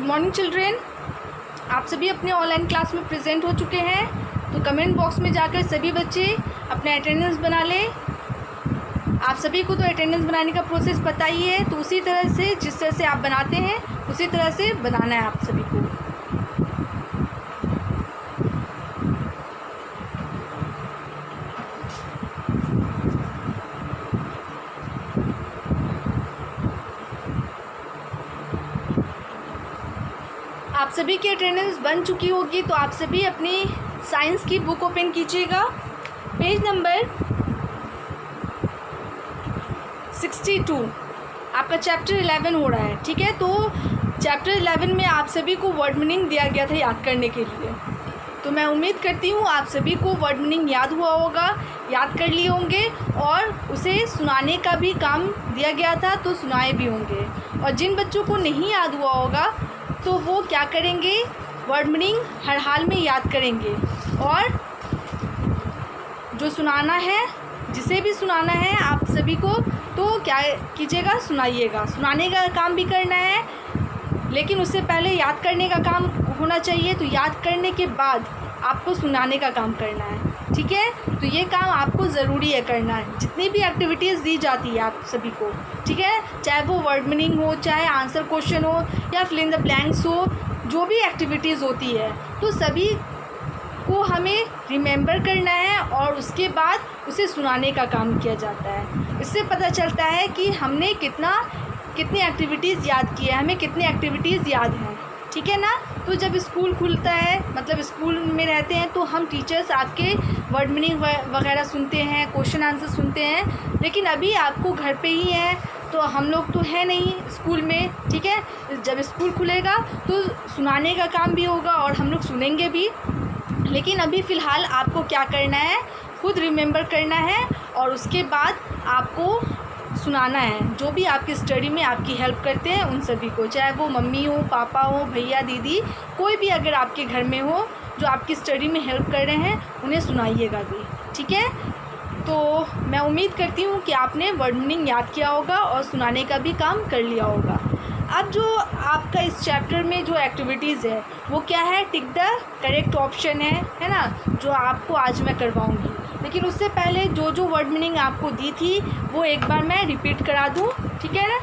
Morning children, आप सभी अपने ऑनलाइन क्लास में प्रेजेंट हो चुके हैं। तो कमेंट बॉक्स में जाकर सभी बच्चे अपना अटेंडेंस बना लें। आप सभी को तो अटेंडेंस बनाने का प्रोसेस पता ही है, तो उसी तरह से जिस तरह से आप बनाते हैं उसी तरह से बनाना है आप सभी को। आप सभी की अटेंडेंस बन चुकी होगी, तो आप सभी अपनी साइंस की बुक ओपन कीजिएगा। पेज नंबर 62 आपका चैप्टर 11 हो रहा है, ठीक है। तो चैप्टर 11 में आप सभी को वर्ड मीनिंग दिया गया था याद करने के लिए। तो मैं उम्मीद करती हूँ आप सभी को वर्ड मीनिंग याद हुआ होगा, याद कर लिए होंगे, और उसे सुनाने का भी काम दिया गया था तो सुनाए भी होंगे। और जिन बच्चों को नहीं याद हुआ होगा तो वो क्या करेंगे, वर्ड मीनिंग हर हाल में याद करेंगे, और जो सुनाना है, जिसे भी सुनाना है आप सभी को, तो क्या कीजिएगा, सुनाइएगा। सुनाने का काम भी करना है, लेकिन उससे पहले याद करने का काम होना चाहिए। तो याद करने के बाद आपको सुनाने का काम करना है, ठीक है। तो ये काम आपको ज़रूरी है करना है, जितनी भी एक्टिविटीज़ दी जाती है आप सभी को, ठीक है। चाहे वो वर्ड मीनिंग हो, चाहे आंसर क्वेश्चन हो, या फिल इन द ब्लैंक्स हो, जो भी एक्टिविटीज़ होती है, तो सभी को हमें रिमेंबर करना है और उसके बाद उसे सुनाने का काम किया जाता है। इससे पता चलता है कि हमने कितनी एक्टिविटीज़ याद की है, हमें कितनी एक्टिविटीज़ याद हैं, ठीक है ना। तो जब स्कूल खुलता है, मतलब स्कूल में रहते हैं, तो हम टीचर्स आपके वर्ड मीनिंग वगैरह सुनते हैं, क्वेश्चन आंसर सुनते हैं। लेकिन अभी आपको घर पे ही हैं, तो हम लोग तो है नहीं स्कूल में, ठीक है। जब स्कूल खुलेगा तो सुनाने का काम भी होगा और हम लोग सुनेंगे भी। लेकिन अभी फ़िलहाल आपको क्या करना है, खुद रिमेंबर करना है और उसके बाद आपको सुनाना है। जो भी आपकी स्टडी में आपकी हेल्प करते हैं उन सभी को, चाहे वो मम्मी हो, पापा हो, भैया, दीदी, कोई भी अगर आपके घर में हो जो आपकी स्टडी में हेल्प कर रहे हैं, उन्हें सुनाइएगा भी, ठीक है। तो मैं उम्मीद करती हूँ कि आपने वर्ड मीनिंग याद किया होगा और सुनाने का भी काम कर लिया होगा। अब जो आपका इस चैप्टर में जो एक्टिविटीज़ है वो क्या है, टिक द करेक्ट ऑप्शन है ना, जो आपको आज मैं करवाऊँगी। लेकिन उससे पहले जो वर्ड मीनिंग आपको दी थी वो एक बार मैं रिपीट करा दूँ, ठीक है ना।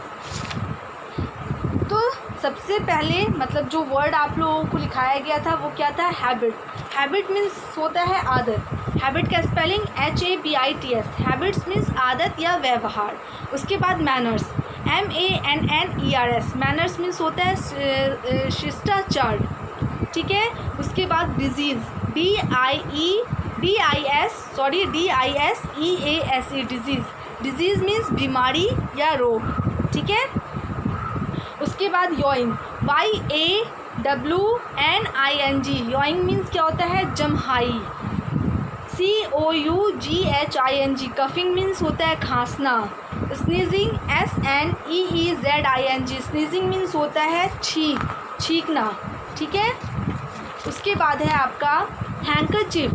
तो सबसे पहले मतलब जो वर्ड आप लोगों को लिखाया गया था वो क्या था, हैबिट। हैबिट मीन्स होता है आदत। हैबिट का स्पेलिंग HABITS। हैबिट्स मीन्स आदत या व्यवहार। उसके बाद मैनर्स, MANNERS। मैनर्स मीन्स होता है शिष्टाचार, ठीक है। उसके बाद डिजीज़, DISEASE। डिजीज़ मीन्स बीमारी या रोग, ठीक है। उसके बाद योइंग, YAWNING। योइंग मीन्स क्या होता है, जम्हाई, COUGHING। कफिंग मीन्स होता है खांसना। Sneezing, SNEEZING। स्नीजिंग मीन्स होता है छींकना, ठीक है। उसके बाद है आपका handkerchief,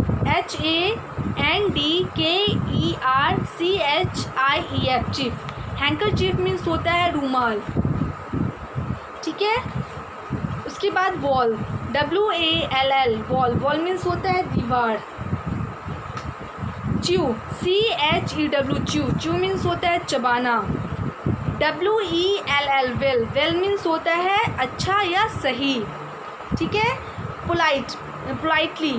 HANDKERCHIEF। Chief, handkerchief means होता है रूमाल, ठीक है। उसके बाद वॉल, WALL। वॉल मीन्स होता है दीवार। Chew, CHEW। च्यू मीन्स होता है चबाना। WELL। वेल मीन्स होता है अच्छा या सही, ठीक है। Politely,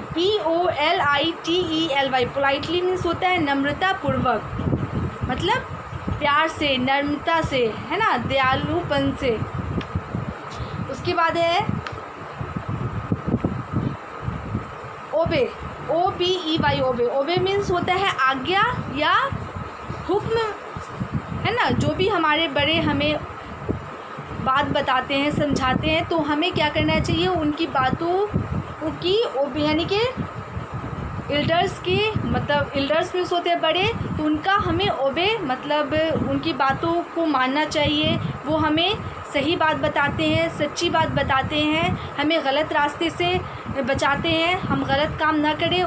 POLITELY। पोलाइटली मीन्स होता है नम्रता पूर्वक, मतलब प्यार से, नम्रता से, है ना, दयालुपन से। उसके बाद है ओबे, OBEY। ओबे मीन्स होता है आज्ञा या हुक्म, है ना। जो भी हमारे बड़े हमें बात बताते हैं, समझाते हैं, तो हमें क्या करना चाहिए, उनकी बातों की यानी कि एल्डर्स की, मतलब एल्डर्स मीन्स होते हैं बड़े, तो उनका हमें ओबे मतलब उनकी बातों को मानना चाहिए। वो हमें सही बात बताते हैं, सच्ची बात बताते हैं, हमें गलत रास्ते से बचाते हैं, हम गलत काम ना करें,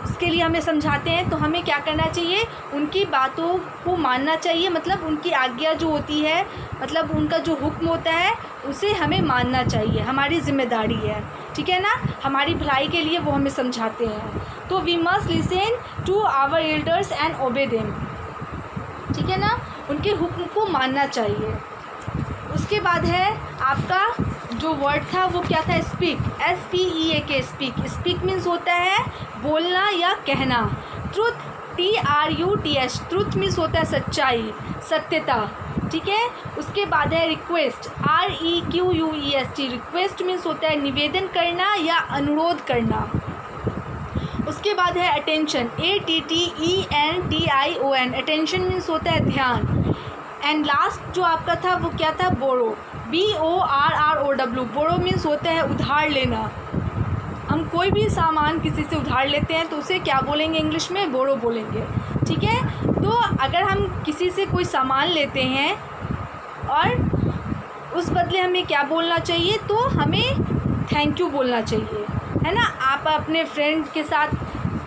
उसके लिए हमें समझाते हैं तो हमें क्या करना चाहिए, उनकी बातों को मानना चाहिए, मतलब उनकी आज्ञा जो होती है, मतलब उनका जो हुक्म होता है उसे हमें मानना चाहिए, हमारी जिम्मेदारी है, ठीक है ना, हमारी भलाई के लिए वो हमें समझाते हैं। तो we must listen to our elders and obey them, ठीक है ना, उनके हुक्म को मानना चाहिए। उसके बाद है आपका जो वर्ड था वो क्या था, speak, SPEAK, speak. Speak means होता है बोलना या कहना। ट्रुथ, TRUTH, ट्रुथ मीन्स होता है सच्चाई, सत्यता, ठीक है। उसके बाद है रिक्वेस्ट, REQUEST, रिक्वेस्ट मीन्स होता है निवेदन करना या अनुरोध करना। उसके बाद है अटेंशन, ATTENTION, अटेंशन मीन्स होता है ध्यान। एंड लास्ट जो आपका था वो क्या था, बोरो, BORROW, बोरो मीन्स होता है उधार लेना। हम कोई भी सामान किसी से उधार लेते हैं तो उसे क्या बोलेंगे इंग्लिश में, बोरो बोलेंगे, ठीक है। तो अगर हम किसी से कोई सामान लेते हैं और उस बदले हमें क्या बोलना चाहिए, तो हमें थैंक यू बोलना चाहिए, है ना। आप अपने फ्रेंड के साथ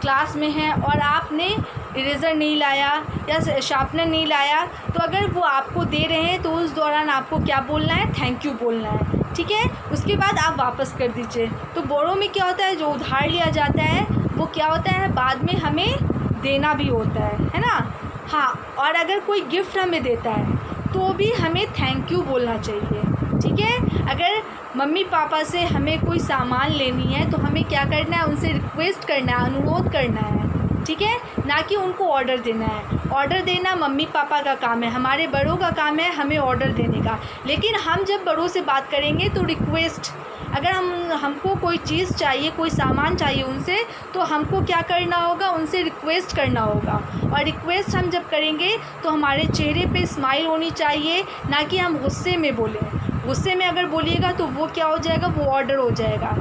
क्लास में हैं और आपने इरेज़र नहीं लाया या शार्पनर नहीं लाया, तो अगर वो आपको दे रहे हैं तो उस दौरान आपको क्या बोलना है, थैंक यू बोलना है, ठीक है। उसके बाद आप वापस कर दीजिए। तो बोरो में क्या होता है, जो उधार लिया जाता है वो क्या होता है, बाद में हमें देना भी होता है ना। हाँ, और अगर कोई गिफ्ट हमें देता है तो भी हमें थैंक यू बोलना चाहिए, ठीक है। अगर मम्मी पापा से हमें कोई सामान लेनी है तो हमें क्या करना है, उनसे रिक्वेस्ट करना है, अनुरोध करना है, ठीक है, ना कि उनको ऑर्डर देना है। ऑर्डर देना मम्मी पापा का काम है, हमारे बड़ों का काम है हमें ऑर्डर देने का। लेकिन हम जब बड़ों से बात करेंगे तो रिक्वेस्ट, अगर हमको कोई चीज़ चाहिए, कोई सामान चाहिए उनसे, तो हमको क्या करना होगा, उनसे रिक्वेस्ट करना होगा। और रिक्वेस्ट हम जब करेंगे तो हमारे चेहरे पे स्माइल होनी चाहिए, ना कि हम गुस्से में बोलें। गुस्से में अगर बोलिएगा तो वो क्या हो जाएगा, वो ऑर्डर हो जाएगा,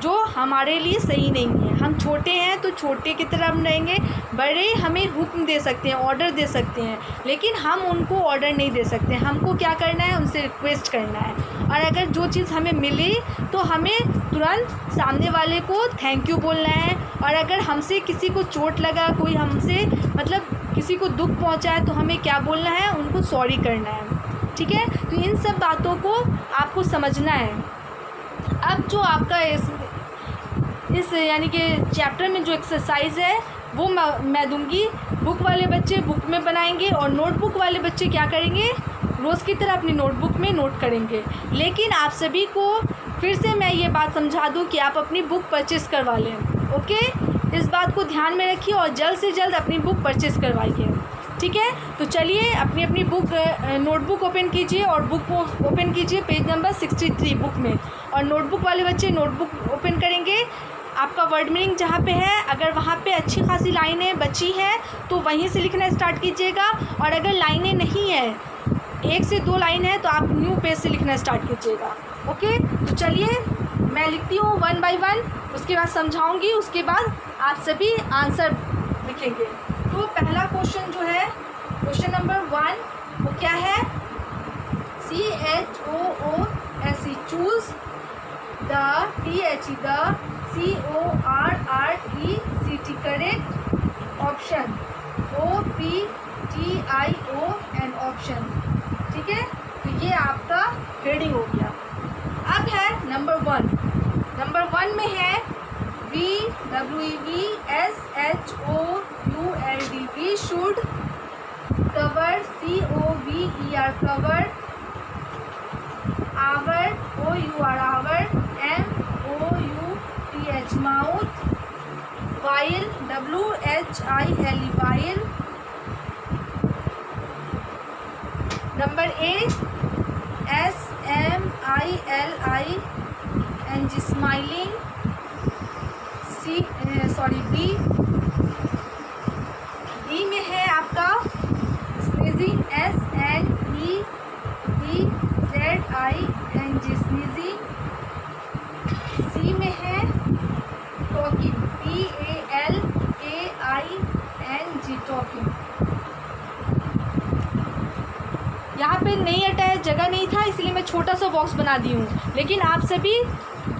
जो हमारे लिए सही नहीं है। हम छोटे हैं तो छोटे की तरह हम रहेंगे, बड़े हमें हुक्म दे सकते हैं, ऑर्डर दे सकते हैं, लेकिन हम उनको ऑर्डर नहीं दे सकते। हमको क्या करना है, उनसे रिक्वेस्ट करना है। और अगर जो चीज़ हमें मिले तो हमें तुरंत सामने वाले को थैंक यू बोलना है। और अगर हमसे किसी को चोट लगा, कोई हमसे मतलब किसी को दुख पहुँचा है, तो हमें क्या बोलना है, उनको सॉरी करना है, ठीक है। तो इन सब बातों को आपको समझना है। अब जो आपका इस यानी कि चैप्टर में जो एक्सरसाइज है वो मैं दूंगी। बुक वाले बच्चे बुक में बनाएंगे और नोटबुक वाले बच्चे क्या करेंगे, रोज़ की तरह अपनी नोटबुक में नोट करेंगे। लेकिन आप सभी को फिर से मैं ये बात समझा दूं कि आप अपनी बुक परचेज़ करवा लें, ओके। इस बात को ध्यान में रखिए और जल्द से जल्द अपनी बुक परचेज़ करवाइए, ठीक है। तो चलिए अपनी अपनी बुक नोटबुक ओपन कीजिए और बुक को ओपन कीजिए पेज नंबर 63 बुक में। और नोटबुक वाले बच्चे नोटबुक ओपन करेंगे, आपका वर्ड मीनिंग जहाँ पे है अगर वहाँ पे अच्छी खासी लाइनें बची हैं तो वहीं से लिखना स्टार्ट कीजिएगा। और अगर लाइनें नहीं है, 1 से 2 लाइन है, तो आप न्यू पेज से लिखना स्टार्ट कीजिएगा, ओके। तो चलिए मैं लिखती हूँ 1 बाय 1, उसके बाद समझाऊँगी, उसके बाद आप सभी आंसर लिखेंगे। तो पहला क्वेश्चन जो है, क्वेश्चन नंबर 1, वो क्या है, CHOOSE, choose, the CORRECT, correct, option OPTION, option, ठीक है। तो ये आपका हेडिंग हो गया। अब है नंबर 1। नंबर 1 में है VWESHOULD, we should cover, COVER, cover, our, OUR, our, MOUTH, mouth, while, WHILE, while. Number 8 SMILING, smiling, B में है आपका स्नीजिंग, SNEEZING, स्नीजिंग। सी में है टॉकिंग, TALKING, टॉकिंग। यहाँ पे नहीं हटा है, जगह नहीं था, इसलिए मैं छोटा सा बॉक्स बना दी हूँ। लेकिन आप सभी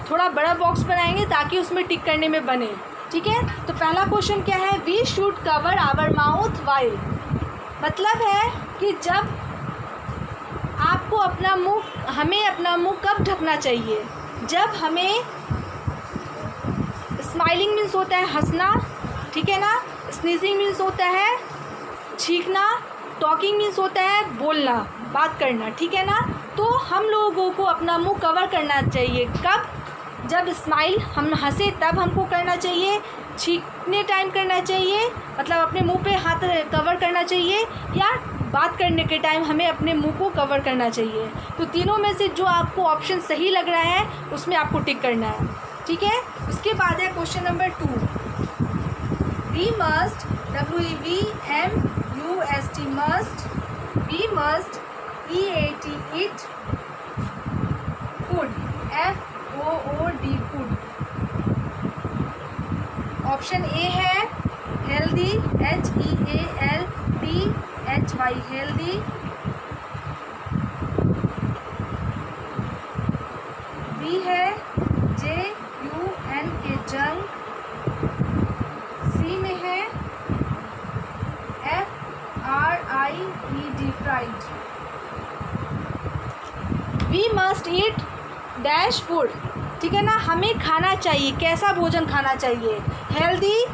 थोड़ा बड़ा बॉक्स बनाएंगे ताकि उसमें टिक करने में बने, ठीक है। तो पहला क्वेश्चन क्या है, we should cover our mouth while, मतलब है कि जब आपको अपना मुंह, हमें अपना मुंह कब ढकना चाहिए, जब हमें स्माइलिंग मीन्स होता है हंसना, ठीक है ना, स्नीजिंग मीन्स होता है छींकना, टॉकिंग मीन्स होता है बोलना, बात करना, ठीक है ना। तो हम लोगों को अपना मुंह कवर करना चाहिए कब, जब स्माइल हम हंसे तब हमको करना चाहिए, छींकने टाइम करना चाहिए, मतलब अपने मुंह पे हाथ कवर करना चाहिए, या बात करने के टाइम हमें अपने मुंह को कवर करना चाहिए। तो तीनों में से जो आपको ऑप्शन सही लग रहा है उसमें आपको टिक करना है, ठीक है। उसके बाद है question number 2, we must WEVMUST must, we must EAT eat, food FOOD food. Option A है हेल्दी HEALTHY हेल्दी, बी है JUNK जंक, सी में है FRIED fried. We must eat dash food, ठीक है ना, हमें खाना चाहिए, कैसा भोजन खाना चाहिए, हेल्दी,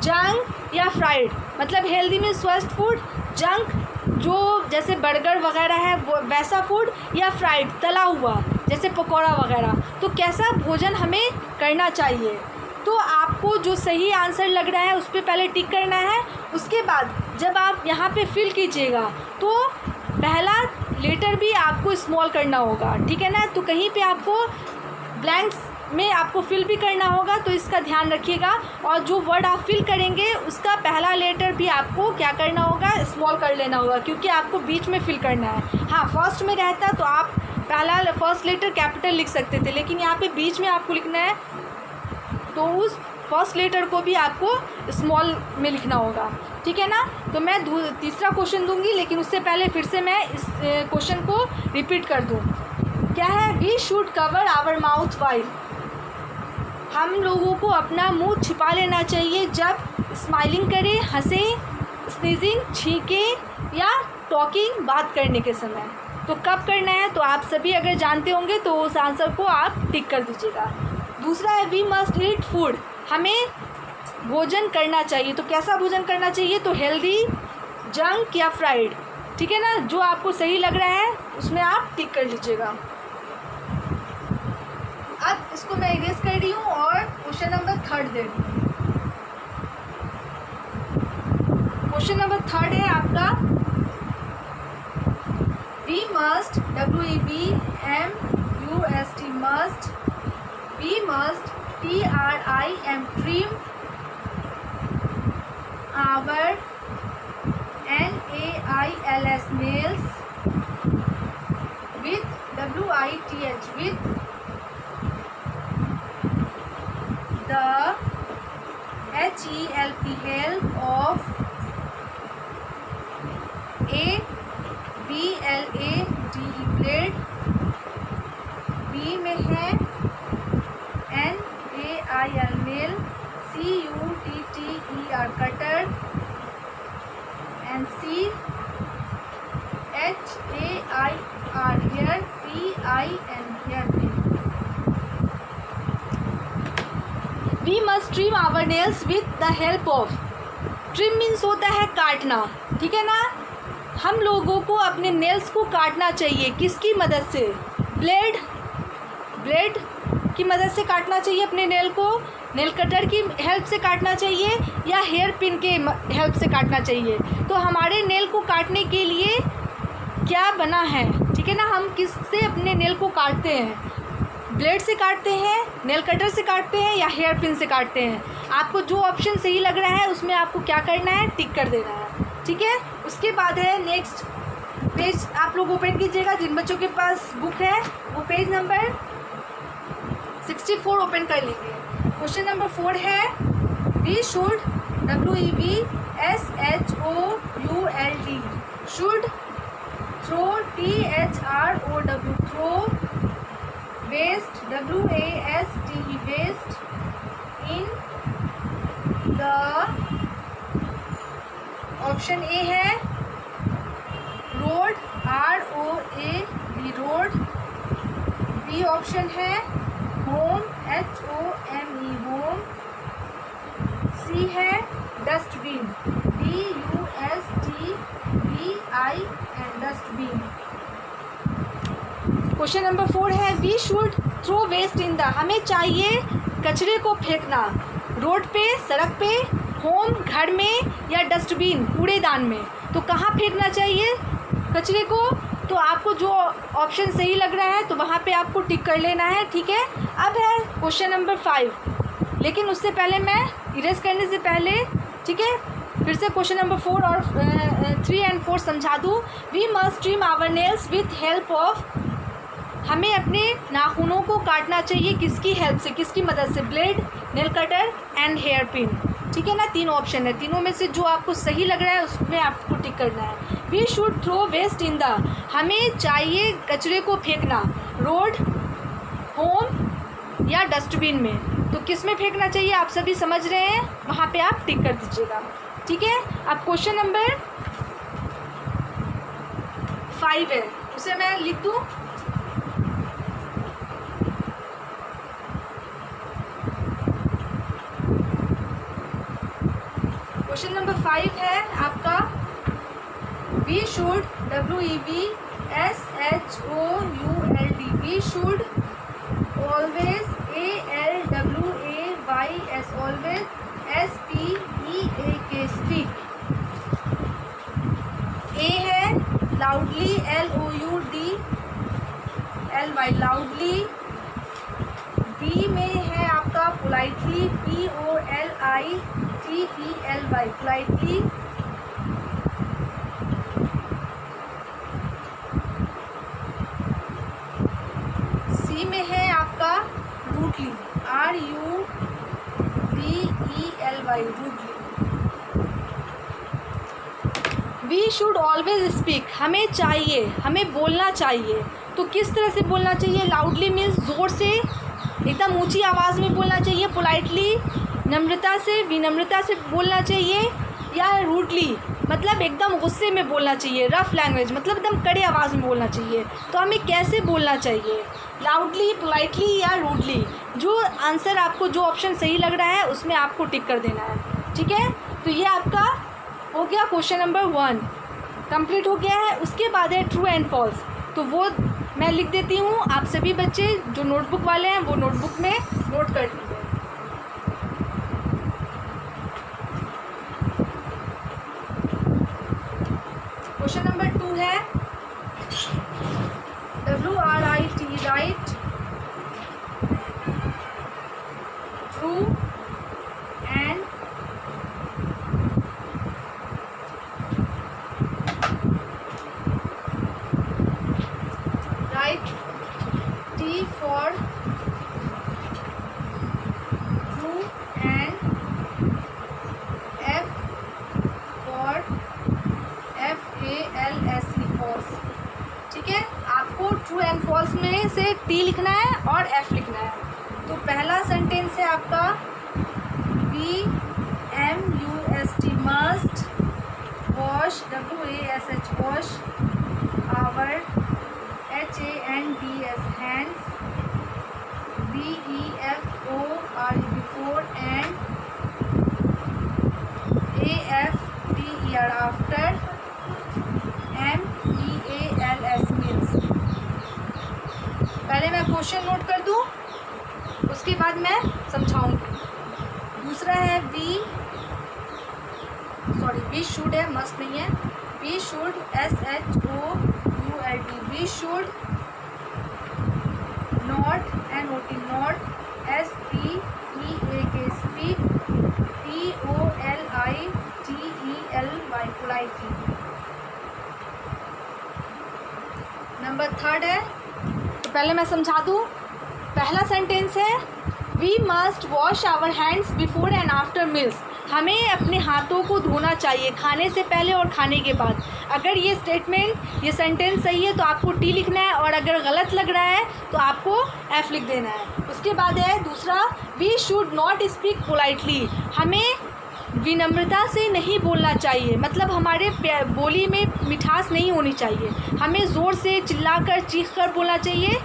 जंक या फ्राइड। मतलब हेल्दी में स्वस्थ फूड, जंक जो जैसे बर्गर वगैरह है वो वैसा फूड, या फ्राइड तला हुआ जैसे पकौड़ा वगैरह। तो कैसा भोजन हमें करना चाहिए, तो आपको जो सही आंसर लग रहा है उस पर पहले टिक करना है। उसके बाद जब आप यहाँ पे फिल कीजिएगा तो पहला लेटर भी आपको स्मॉल करना होगा, ठीक है ना। तो कहीं पे आपको ब्लैंक्स में आपको फिल भी करना होगा, तो इसका ध्यान रखिएगा। और जो वर्ड आप फिल करेंगे उसका पहला लेटर भी आपको क्या करना होगा, स्मॉल कर लेना होगा, क्योंकि आपको बीच में फिल करना है। हाँ, फर्स्ट में रहता तो आप पहला फर्स्ट लेटर कैपिटल लिख सकते थे, लेकिन यहाँ पे बीच में आपको लिखना है तो उस फर्स्ट लेटर को भी आपको स्मॉल में लिखना होगा, ठीक है ना। तो मैं तीसरा क्वेश्चन दूंगी, लेकिन उससे पहले फिर से मैं इस क्वेश्चन को रिपीट कर दूं। क्या है, we should cover our mouth while, हम लोगों को अपना मुंह छिपा लेना चाहिए जब स्माइलिंग करें, हंसे, स्नीजिंग, छींके या टॉकिंग, बात करने के समय। तो कब करना है, तो आप सभी अगर जानते होंगे तो उस आंसर को आप टिक कर दीजिएगा। दूसरा है वी मस्ट ईट फूड, हमें भोजन करना चाहिए, तो कैसा भोजन करना चाहिए, तो हेल्दी, जंक या फ्राइड, ठीक है ना। जो आपको सही लग रहा है उसमें आप टिक कर लीजिएगा। अब इसको मैं इरेज कर रही हूँ और क्वेश्चन नंबर 3 दे रही हूँ। क्वेश्चन नंबर 3 है आपका, we must WEVMUST must, we must TRIM trim our NAILS nails with WITH with the HELP help of ABLADE blade, B में है NAIL nail, CUTTER cutter, and C HAIR hair, PIN hair pin. We must trim our nails with the help of, trim means होता है काटना, ठीक है ना। हम लोगों को अपने नेल्स को काटना चाहिए, किसकी मदद से, ब्लेड की मदद से काटना चाहिए अपने नेल को, नेल कटर की हेल्प से काटना चाहिए, या हेयर पिन के हेल्प से काटना चाहिए। तो हमारे नेल को काटने के लिए क्या बना है, ठीक है ना, हम किससे अपने नेल को काटते हैं, ब्लेड से काटते हैं, नेल कटर से काटते हैं, या हेयर पिन से काटते हैं। आपको जो ऑप्शन सही लग रहा है उसमें आपको क्या करना है, टिक कर देना है, ठीक है। उसके बाद है नेक्स्ट पेज, आप लोग ओपन कीजिएगा, जिन बच्चों के पास बुक है वो पेज नंबर 64 ओपन कर लेंगे। क्वेश्चन नंबर 4 है, we should WEVSHOULD should throw THROW throw, waste WASTE waste, in the, option A है road, ROAD road. B option है होम, HOME होम। सी है dustbin, DUSTBIN dustbin. Question number 4 है we should throw waste in the, हमें चाहिए कचरे को फेंकना road पे, सड़क पे, होम घर में, या डस्टबिन कूड़ेदान में। तो कहाँ फेंकना चाहिए कचरे को? तो आपको जो ऑप्शन सही लग रहा है तो वहाँ पे आपको टिक कर लेना है, ठीक है। अब है क्वेश्चन नंबर 5, लेकिन उससे पहले मैं इरेज करने से पहले, ठीक है, फिर से क्वेश्चन नंबर 4 और 3 और 4 समझा दूँ। We must trim our nails with help of, हमें अपने नाखूनों को काटना चाहिए किसकी हेल्प से, किसकी मदद से? Blade, nail cutter and hair pin, ठीक है ना। 3 ऑप्शन है, तीनों में से जो आपको सही लग रहा है उसमें आपको टिक करना है। We should throw waste in the, हमें चाहिए कचरे को फेंकना रोड, होम या डस्टबिन में। तो किस में फेंकना चाहिए आप सभी समझ रहे हैं, वहाँ पे आप टिक कर दीजिएगा, ठीक है। अब क्वेश्चन नंबर 5 है, उसे मैं लिख दूँ। क्वेश्चन नंबर 5 है आपका we should, WEVSHOULD, we should always, ALWAYS always, SPEAK speak. A है लाउडली, LOUDLY लाउडली। बी में है आपका पोलाइटली, POLITELY पोलाइटली। सी में है आपका rudely, RUDELY rudely. We should always speak, हमें चाहिए, हमें बोलना चाहिए। तो किस तरह से बोलना चाहिए? लाउडली मीन्स ज़ोर से, एकदम ऊंची आवाज़ में बोलना चाहिए। पोलाइटली नम्रता से, विनम्रता से बोलना चाहिए। या रूडली मतलब एकदम गुस्से में बोलना चाहिए। रफ लैंग्वेज मतलब एकदम कड़े आवाज़ में बोलना चाहिए। तो हमें कैसे बोलना चाहिए? लाउडली, पोलाइटली या रूडली? जो आंसर आपको, जो ऑप्शन सही लग रहा है उसमें आपको टिक कर देना है, ठीक है। तो ये आपका हो गया क्वेश्चन नंबर 1 कंप्लीट हो गया है। उसके बाद है ट्रू एंड फॉल्स, तो वो मैं लिख देती हूँ। आप सभी बच्चे जो नोटबुक वाले हैं वो नोटबुक में नोट कर लीजिए। क्वेश्चन नंबर 2 है WRIT right, true and right, T for true and F for FALSE false, ठीक है। आपको ट्रू एंड फॉल्स में से T लिखना है और F लिखना है। तो पहला सेंटेंस है आपका BMUST must wash, WASH wash, our HANDS hands, BEFORE before and AFTER after, MEALS means। पहले मैं क्वेश्चन नोट कर दूं, उसके बाद मैं समझाऊंगी। दूसरा है वी शुड है, मस्ट नहीं है। We should SHOULD, we should not NOT not, SPEAK speak, POLITELY politely. Number 3 है, तो पहले मैं समझा दूँ। पहला सेंटेंस है we must wash our hands before and after meals, हमें अपने हाथों को धोना चाहिए खाने से पहले और खाने के बाद। अगर ये स्टेटमेंट, ये सेंटेंस सही है तो आपको T लिखना है, और अगर गलत लग रहा है तो आपको F लिख देना है। उसके बाद है दूसरा we should not speak politely, हमें विनम्रता से नहीं बोलना चाहिए, मतलब हमारे बोली में मिठास नहीं होनी चाहिए, हमें ज़ोर से चिल्लाकर चीख कर बोलना चाहिए,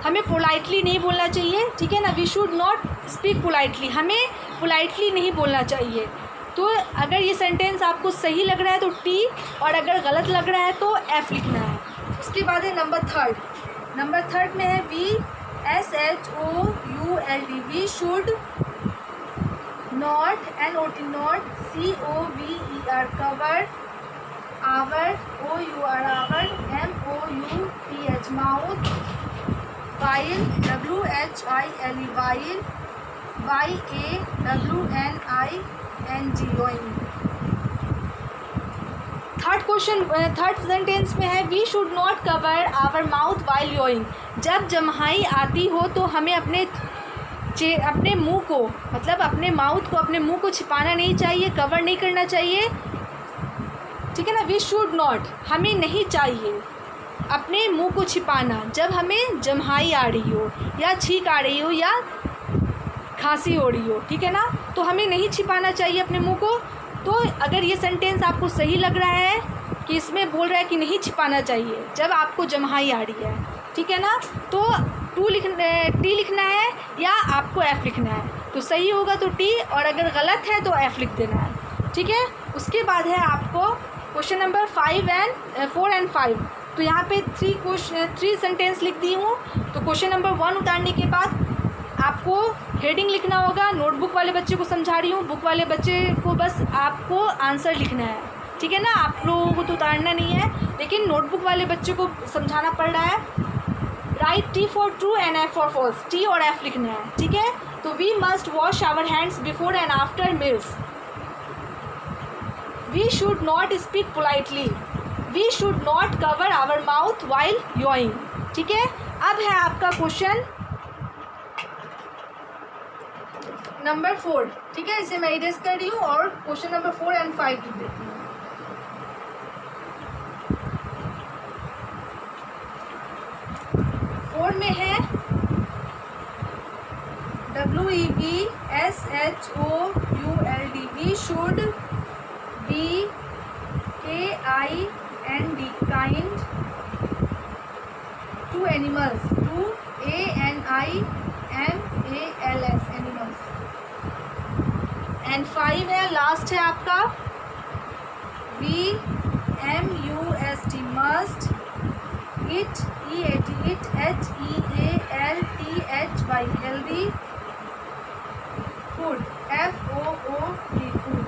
हमें पोलाइटली नहीं बोलना चाहिए, ठीक है ना। We should not speak politely, हमें पोलाइटली नहीं बोलना चाहिए। तो अगर ये सेंटेंस आपको सही लग रहा है तो टी, और अगर गलत लग रहा है तो एफ लिखना है। उसके बाद है नंबर थर्ड में है VSHOULD, we should not NOT not COVER cover our OUR our MOUTH mouth while WHILE while YAWNING yawning. Third sentence में है we should not cover our mouth while yawning, जब जम्हाई आती हो तो हमें अपने मुंह को, मतलब अपने माउथ को, अपने मुंह को छिपाना नहीं चाहिए, कवर नहीं करना चाहिए, ठीक है ना। वी शुड नॉट, हमें नहीं चाहिए अपने मुंह को छिपाना जब हमें जम्हाई आ रही हो या छींक आ रही हो या खांसी हो रही हो, ठीक है ना। तो हमें नहीं छिपाना चाहिए अपने मुंह को। तो अगर ये सेंटेंस आपको सही लग रहा है कि इसमें बोल रहा है कि नहीं छिपाना चाहिए जब आपको जम्हाई आ रही है, ठीक है ना, तो टी लिखना है या आपको एफ़ लिखना है, तो सही होगा तो टी, और अगर गलत है तो एफ़ लिख देना है, ठीक है। उसके बाद है आपको क्वेश्चन नंबर 4 एंड 5। तो यहाँ पे 3 सेंटेंस लिख दी हूँ। तो क्वेश्चन नंबर 1 उतारने के बाद आपको हेडिंग लिखना होगा। नोटबुक वाले बच्चे को समझा रही हूँ, बुक वाले बच्चे को बस आपको आंसर लिखना है, ठीक है ना। आप लोगों को तो उतारना नहीं है, लेकिन नोटबुक वाले बच्चे को समझाना पड़ रहा है। Right T for true and F for false, T और एफ लिखना है, ठीक है। तो we must wash our hands before and after meals, we should not speak politely, we should not cover our mouth while yawning, ठीक है। अब है आपका क्वेश्चन नंबर 4, ठीक है। इसे मैं इरेज कर रही हूँ और क्वेश्चन नंबर 4 एंड 5 लिख देती हूँ। 4 में है WEVSHOULD, we should be KIND kind to animals, to ANIMALS animals. And 5 है, लास्ट है आपका VMUST must, eat HEALTHY healthy, food FOOD food.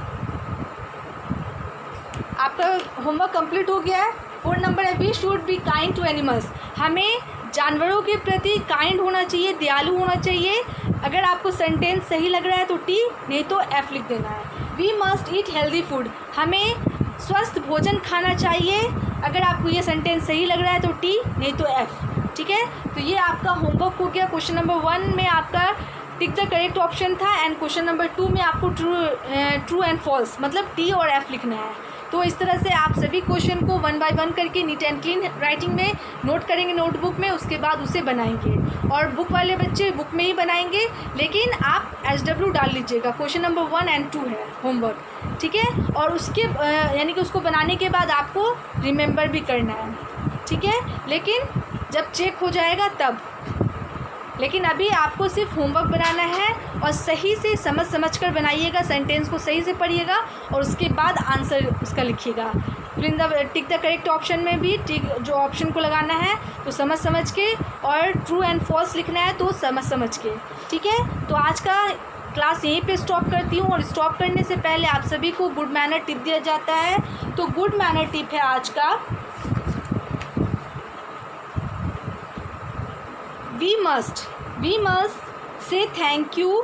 आपका होमवर्क कंप्लीट हो गया है। 4 नंबर है we should be kind to animals, हमें जानवरों के प्रति काइंड होना चाहिए, दयालु होना चाहिए। अगर आपको सेंटेंस सही लग रहा है तो टी, नहीं तो एफ लिख देना है। We must eat healthy food, हमें स्वस्थ भोजन खाना चाहिए। अगर आपको ये सेंटेंस सही लग रहा है तो टी, नहीं तो एफ, ठीक है। तो ये आपका होमवर्क हो गया। क्वेश्चन नंबर 1 में आपका टिक द करेक्ट ऑप्शन था, एंड क्वेश्चन नंबर 2 में आपको ट्रू एंड फॉल्स, मतलब टी और एफ लिखना है। तो इस तरह से आप सभी क्वेश्चन को 1 बाय 1 करके नीट एंड क्लीन राइटिंग में नोट करेंगे नोटबुक में, उसके बाद उसे बनाएंगे। और बुक वाले बच्चे बुक में ही बनाएंगे, लेकिन आप SW डाल लीजिएगा। क्वेश्चन नंबर 1 एंड 2 है होमवर्क, ठीक है। और उसके यानी कि उसको बनाने के बाद आपको रिमेंबर भी करना है, ठीक है, लेकिन जब चेक हो जाएगा तब। लेकिन अभी आपको सिर्फ होमवर्क बनाना है और सही से समझ कर बनाइएगा, सेंटेंस को सही से पढ़िएगा और उसके बाद आंसर उसका लिखिएगा। फिर टिक द करेक्ट ऑप्शन में भी टिक जो ऑप्शन को लगाना है तो समझ के, और ट्रू एंड फॉल्स लिखना है तो समझ के, ठीक है। तो आज का क्लास यहीं पे स्टॉप करती हूँ, और स्टॉप करने से पहले आप सभी को गुड मैनर टिप दिया जाता है। तो गुड मैनर टिप है आज का, we must say thank you,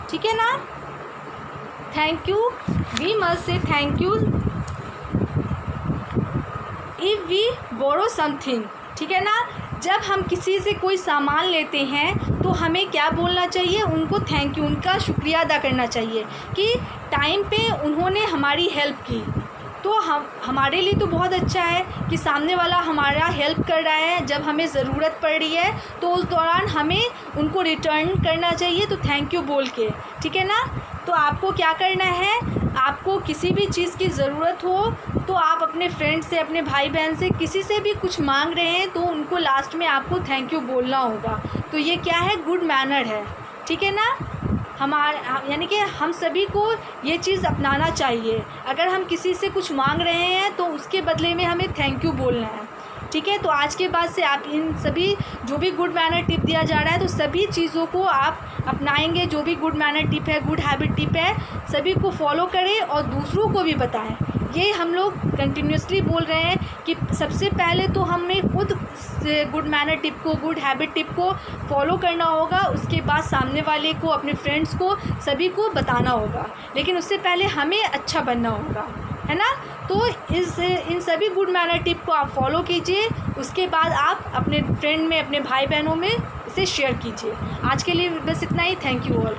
ठीक है ना, thank you. We must say thank you if we borrow something, ठीक है ना। जब हम किसी से कोई सामान लेते हैं तो हमें क्या बोलना चाहिए, उनको थैंक यू, उनका शुक्रिया अदा करना चाहिए कि टाइम पे उन्होंने हमारी हेल्प की। तो हमारे लिए तो बहुत अच्छा है कि सामने वाला हमारा हेल्प कर रहा है, जब हमें ज़रूरत पड़ रही है तो उस दौरान हमें उनको रिटर्न करना चाहिए, तो थैंक यू बोल के, ठीक है ना। तो आपको क्या करना है, आपको किसी भी चीज़ की ज़रूरत हो तो आप अपने फ्रेंड से, अपने भाई बहन से, किसी से भी कुछ मांग रहे हैं तो उनको लास्ट में आपको थैंक यू बोलना होगा। तो ये क्या है, गुड मैनर है, ठीक है ना। यानी कि हम सभी को ये चीज़ अपनाना चाहिए। अगर हम किसी से कुछ मांग रहे हैं तो उसके बदले में हमें थैंक यू बोलना है, ठीक है। तो आज के बाद से आप इन सभी जो भी गुड मैनर टिप दिया जा रहा है तो सभी चीज़ों को आप अपनाएंगे। जो भी गुड मैनर टिप है, गुड हैबिट टिप है, सभी को फॉलो करें और दूसरों को भी बताएं। ये हम लोग कंटिन्यूसली बोल रहे हैं कि सबसे पहले तो हमें खुद गुड मैनर टिप को, गुड हैबिट टिप को फॉलो करना होगा, उसके बाद सामने वाले को, अपने फ्रेंड्स को, सभी को बताना होगा। लेकिन उससे पहले हमें अच्छा बनना होगा, है ना। तो इन सभी गुड मैनर टिप को आप फॉलो कीजिए, उसके बाद आप अपने फ्रेंड में, अपने भाई बहनों में इसे शेयर कीजिए। आज के लिए बस इतना ही। Thank you all.